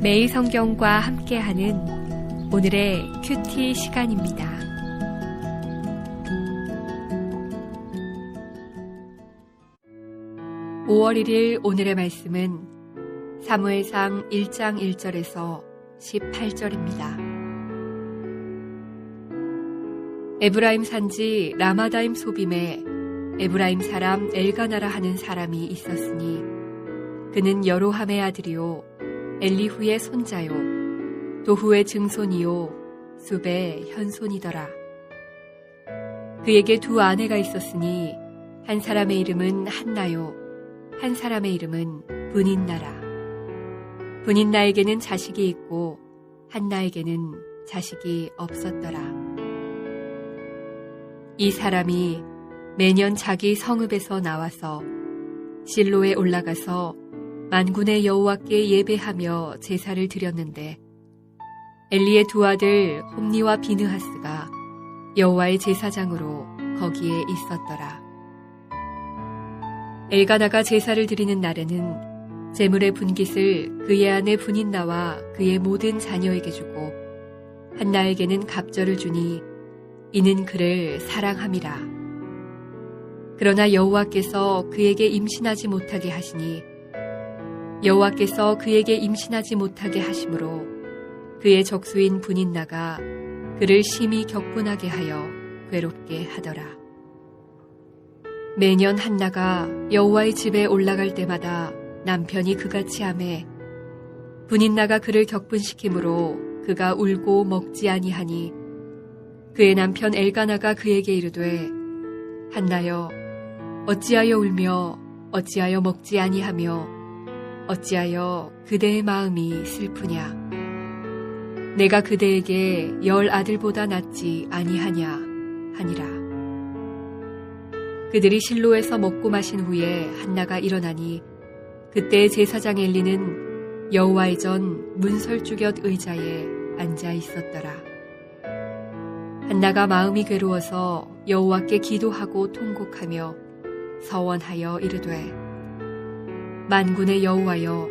매일 성경과 함께하는 오늘의 큐티 시간입니다. (5월 1일) 오늘의 말씀은 사무엘상 1장 1절에서 18절입니다. 에브라임 산지 라마다임 소빔에 에브라임 사람 엘가나라 하는 사람이 있었으니 그는 여로함의 아들이요 엘리후의 손자요 도후의 증손이요 숲의 현손이더라. 그에게 두 아내가 있었으니 한 사람의 이름은 한나요 한 사람의 이름은 브닌나라. 브닌나에게는 자식이 있고 한나에게는 자식이 없었더라. 이 사람이 매년 자기 성읍에서 나와서 실로에 올라가서 만군의 여호와께 예배하며 제사를 드렸는데 엘리의 두 아들 홈니와 비느하스가 여호와의 제사장으로 거기에 있었더라. 엘가나가 제사를 드리는 날에는 제물의 분깃을 그의 아내 브닌나와 그의 모든 자녀에게 주고 한나에게는 갑절을 주니 이는 그를 사랑함이라. 그러나 여호와께서 그에게 임신하지 못하게 하시니 여호와께서 그에게 임신하지 못하게 하심으로 그의 적수인 브닌나가 그를 심히 격분하게 하여 괴롭게 하더라. 매년 한나가 여호와의 집에 올라갈 때마다 남편이 그같이 하매 브닌나가 그를 격분시키므로 그가 울고 먹지 아니하니 그의 남편 엘가나가 그에게 이르되 한나여 어찌하여 울며 어찌하여 먹지 아니하며 어찌하여 그대의 마음이 슬프냐. 내가 그대에게 10 아들보다 낫지 아니하냐 하니라. 그들이 실로에서 먹고 마신 후에 한나가 일어나니 그때 제사장 엘리는 여호와의 전 문설주곁 의자에 앉아 있었더라. 한나가 마음이 괴로워서 여호와께 기도하고 통곡하며 서원하여 이르되 만군의 여호와여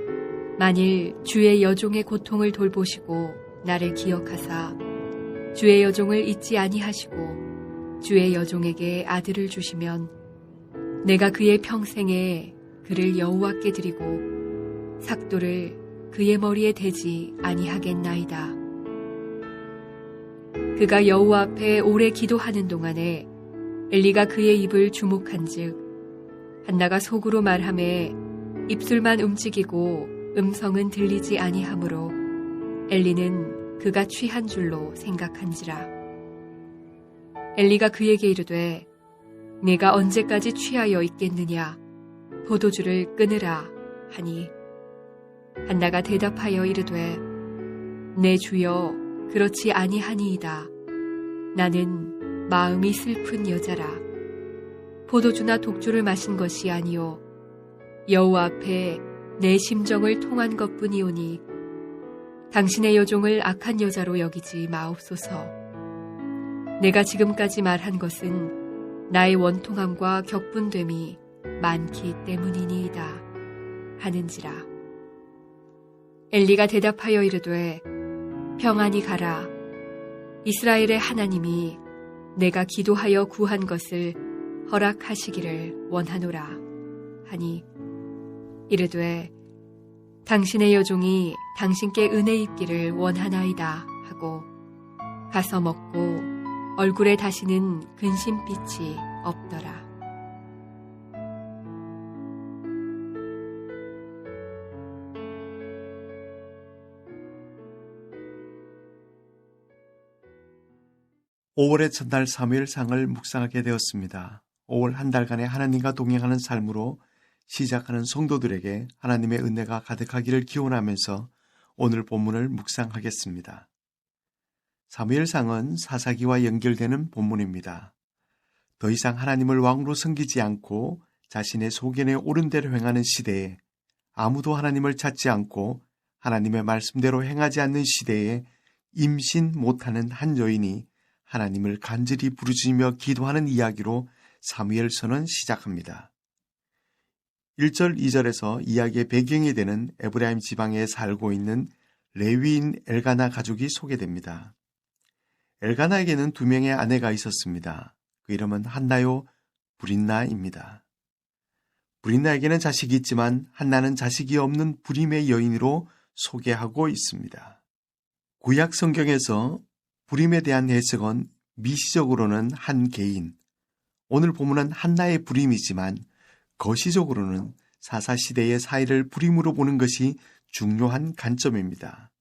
만일 주의 여종의 고통을 돌보시고 나를 기억하사 주의 여종을 잊지 아니하시고 주의 여종에게 아들을 주시면 내가 그의 평생에 그를 여호와께 드리고 삭도를 그의 머리에 대지 아니하겠나이다. 그가 여호와 앞에 오래 기도하는 동안에 엘리가 그의 입을 주목한즉 한나가 속으로 말하매 입술만 움직이고 음성은 들리지 아니하므로 엘리는 그가 취한 줄로 생각한지라. 엘리가 그에게 이르되 네가 언제까지 취하여 있겠느냐 포도주를 끊으라 하니 한나가 대답하여 이르되 내 주여 그렇지 아니하니이다. 나는 마음이 슬픈 여자라. 포도주나 독주를 마신 것이 아니요 여호와 앞에 내 심정을 통한 것뿐이오니 당신의 여종을 악한 여자로 여기지 마옵소서. 내가 지금까지 말한 것은 나의 원통함과 격분됨이 많기 때문이니이다 하는지라. 엘리가 대답하여 이르되 평안히 가라. 이스라엘의 하나님이 내가 기도하여 구한 것을 허락하시기를 원하노라 하니 이르되 당신의 여종이 당신께 은혜 입기를 원하나이다 하고 가서 먹고 얼굴에 다시는 근심빛이 없더라. (5월의) 첫날 사무엘상을 묵상하게 되었습니다. 5월 한 달간의 하나님과 동행하는 삶으로 시작하는 성도들에게 하나님의 은혜가 가득하기를 기원하면서 오늘 본문을 묵상하겠습니다. 사무엘상은 사사기와 연결되는 본문입니다. 더 이상 하나님을 왕으로 섬기지 않고 자신의 소견에 옳은 대로 행하는 시대에 아무도 하나님을 찾지 않고 하나님의 말씀대로 행하지 않는 시대에 임신 못하는 한 여인이 하나님을 간절히 부르짖으며 기도하는 이야기로 사무엘서는 시작합니다. 1절, 2절에서 이야기의 배경이 되는 에브라임 지방에 살고 있는 레위인 엘가나 가족이 소개됩니다. 엘가나에게는 2명의 아내가 있었습니다. 그 이름은 한나요, 브린나입니다. 브린나에게는 자식이 있지만 한나는 자식이 없는 불임의 여인으로 소개하고 있습니다. 구약 성경에서 불임에 대한 해석은 미시적으로는 한 개인, 오늘 본문은 한나의 불임이지만 거시적으로는 사사시대의 사회를 불임으로 보는 것이 중요한 관점입니다.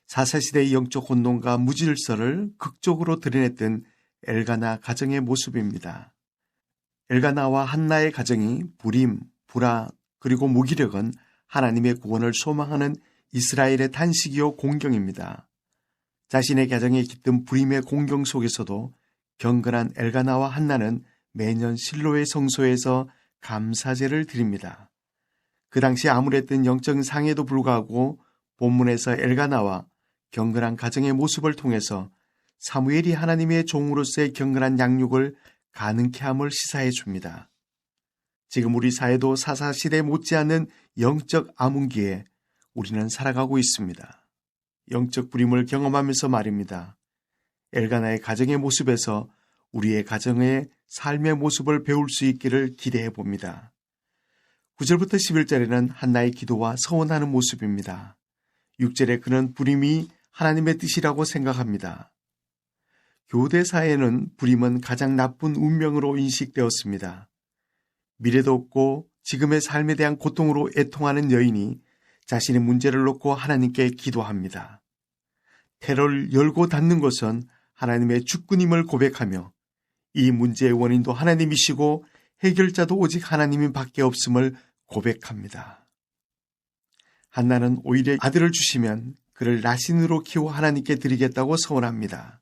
사사시대의 영적 혼돈과 무질서를 극적으로 드러냈던 엘가나 가정의 모습입니다. 엘가나와 한나의 가정이 불임, 불화, 그리고 무기력은 하나님의 구원을 소망하는 이스라엘의 탄식이요 공경입니다. 자신의 가정에 깃든 불임의 공경 속에서도 경건한 엘가나와 한나는 매년 실로의 성소에서 감사제를 드립니다. 그 당시 아무랬던 영적 상해도 불구하고 본문에서 엘가나와 경건한 가정의 모습을 통해서 사무엘이 하나님의 종으로서의 경건한 양육을 가능케 함을 시사해 줍니다. 지금 우리 사회도 사사시대 못지않은 영적 암흑기에 우리는 살아가고 있습니다. 영적 불임을 경험하면서 말입니다. 엘가나의 가정의 모습에서 우리의 가정의 삶의 모습을 배울 수 있기를 기대해 봅니다. 9절부터 11절에는 한나의 기도와 서원하는 모습입니다. 6절에 그는 불임이 하나님의 뜻이라고 생각합니다. 교대 사회에는 불임은 가장 나쁜 운명으로 인식되었습니다. 미래도 없고 지금의 삶에 대한 고통으로 애통하는 여인이 자신의 문제를 놓고 하나님께 기도합니다. 테러를 열고 닫는 것은 하나님의 주권임을 고백하며 이 문제의 원인도 하나님이시고 해결자도 오직 하나님인 밖에 없음을 고백합니다. 한나는 오히려 아들을 주시면 그를 나신으로 키워 하나님께 드리겠다고 서원합니다.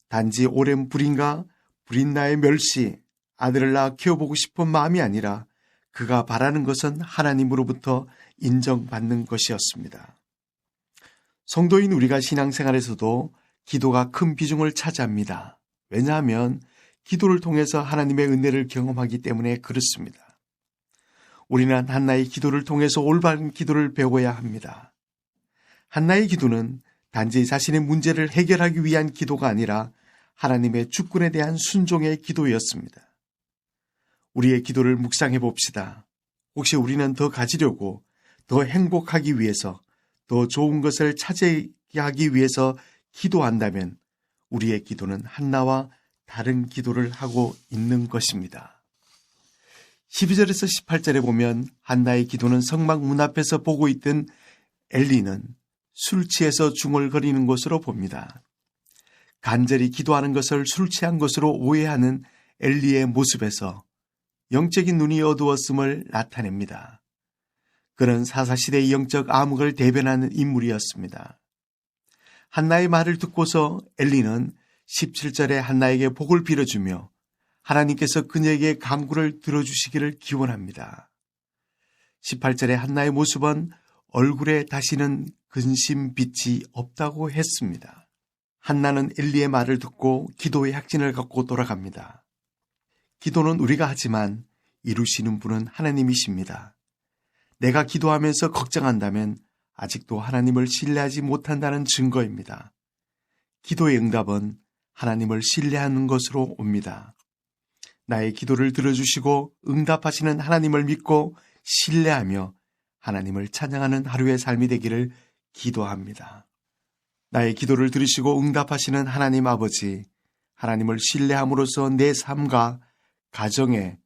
단지 오랜 불임과 브린나의 멸시, 아들을 낳아 키워보고 싶은 마음이 아니라 그가 바라는 것은 하나님으로부터 인정받는 것이었습니다. 성도인 우리가 신앙생활에서도 기도가 큰 비중을 차지합니다. 왜냐하면 기도를 통해서 하나님의 은혜를 경험하기 때문에 그렇습니다. 우리는 한나의 기도를 통해서 올바른 기도를 배워야 합니다. 한나의 기도는 단지 자신의 문제를 해결하기 위한 기도가 아니라 하나님의 주권에 대한 순종의 기도였습니다. 우리의 기도를 묵상해 봅시다. 혹시 우리는 더 가지려고, 더 행복하기 위해서, 더 좋은 것을 차지하기 위해서 기도한다면 우리의 기도는 한나와 다른 기도를 하고 있는 것입니다. 12절에서 18절에 보면 한나의 기도는 성막 문 앞에서 보고 있던 엘리는 술 취해서 중얼거리는 것으로 봅니다. 간절히 기도하는 것을 술 취한 것으로 오해하는 엘리의 모습에서 영적인 눈이 어두웠음을 나타냅니다. 그는 사사시대의 영적 암흑을 대변하는 인물이었습니다. 한나의 말을 듣고서 엘리는 17절에 한나에게 복을 빌어주며 하나님께서 그녀에게 간구를 들어주시기를 기원합니다. 18절에 한나의 모습은 얼굴에 다시는 근심빛이 없다고 했습니다. 한나는 엘리의 말을 듣고 기도의 확신을 갖고 돌아갑니다. 기도는 우리가 하지만 이루시는 분은 하나님이십니다. 내가 기도하면서 걱정한다면 아직도 하나님을 신뢰하지 못한다는 증거입니다. 기도의 응답은 하나님을 신뢰하는 것으로 옵니다. 나의 기도를 들어주시고 응답하시는 하나님을 믿고 신뢰하며 하나님을 찬양하는 하루의 삶이 되기를 기도합니다. 나의 기도를 들으시고 응답하시는 하나님 아버지, 하나님을 신뢰함으로써 내 삶과 가정에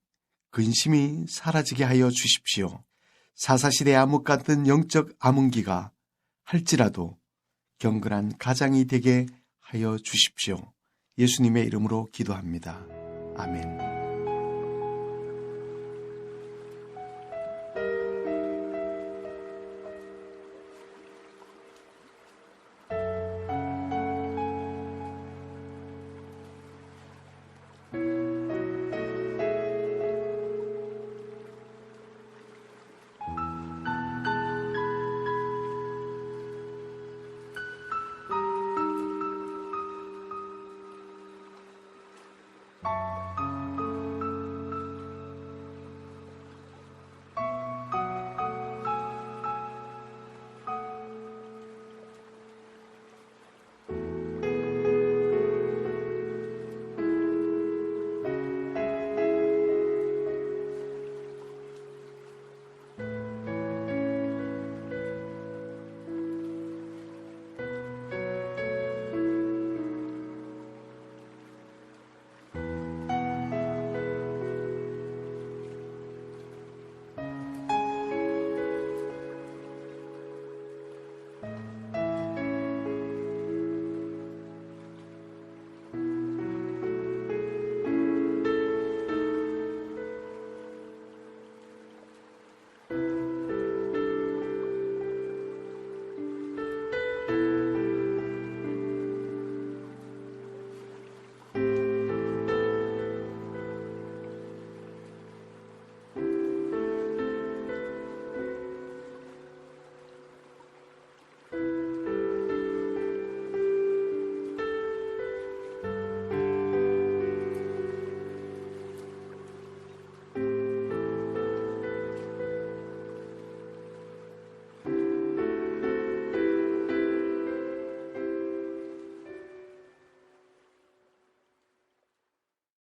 근심이 사라지게 하여 주십시오. 사사시대 암흑 같은 영적 암흑기가 할지라도 경건한 가장이 되게 하여 주십시오. 예수님의 이름으로 기도합니다. 아멘.